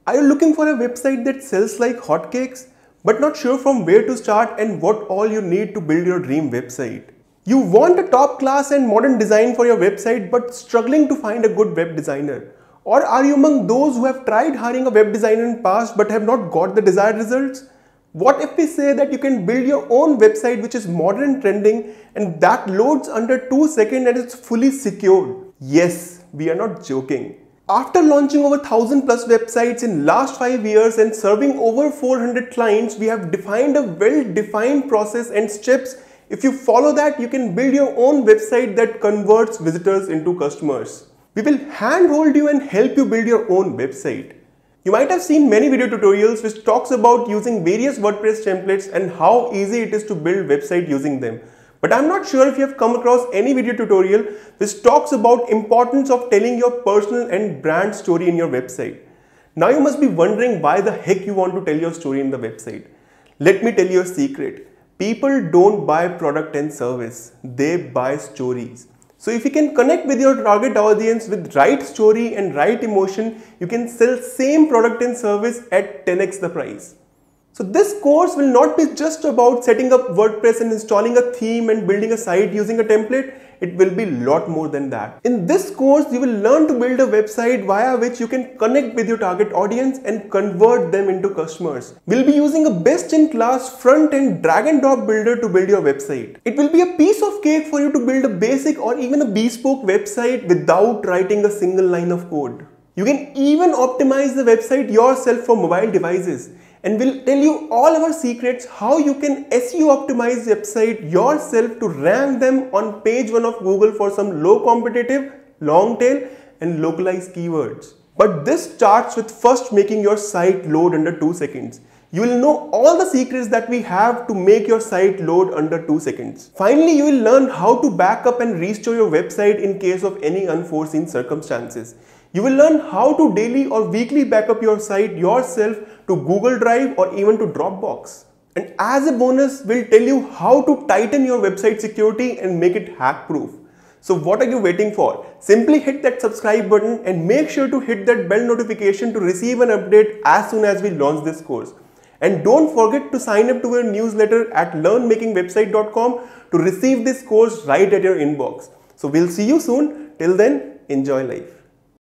Are you looking for a website that sells like hotcakes, but not sure from where to start and what all you need to build your dream website? You want a top class and modern design for your website but struggling to find a good web designer? Or are you among those who have tried hiring a web designer in the past but have not got the desired results? What if we say that you can build your own website which is modern and trending and that loads under 2 seconds and it's fully secure? Yes, we are not joking. After launching over 1000 plus websites in last 5 years and serving over 400 clients, we have defined a well-defined process and steps. If you follow that, you can build your own website that converts visitors into customers. We will handhold you and help you build your own website. You might have seen many video tutorials which talks about using various WordPress templates and how easy it is to build website using them. But I'm not sure if you have come across any video tutorial which talks about importance of telling your personal and brand story in your website. Now you must be wondering why the heck you want to tell your story in the website. Let me tell you a secret. People don't buy product and service, they buy stories. So if you can connect with your target audience with right story and right emotion, you can sell same product and service at 10x the price. So this course will not be just about setting up WordPress and installing a theme and building a site using a template. It will be a lot more than that. In this course, you will learn to build a website via which you can connect with your target audience and convert them into customers. We'll be using a best-in-class front-end drag and drop builder to build your website. It will be a piece of cake for you to build a basic or even a bespoke website without writing a single line of code. You can even optimize the website yourself for mobile devices. And we'll tell you all our secrets how you can SEO optimize website yourself to rank them on page 1 of Google for some low competitive, long tail and localized keywords. But this starts with first making your site load under 2 seconds. You will know all the secrets that we have to make your site load under 2 seconds. Finally, you will learn how to back up and restore your website in case of any unforeseen circumstances. You will learn how to daily or weekly backup your site yourself to Google Drive or even to Dropbox. And as a bonus, we'll tell you how to tighten your website security and make it hack proof. So what are you waiting for? Simply hit that subscribe button and make sure to hit that bell notification to receive an update as soon as we launch this course. And don't forget to sign up to our newsletter at learnmakingwebsite.com to receive this course right at your inbox. So we'll see you soon. Till then, enjoy life.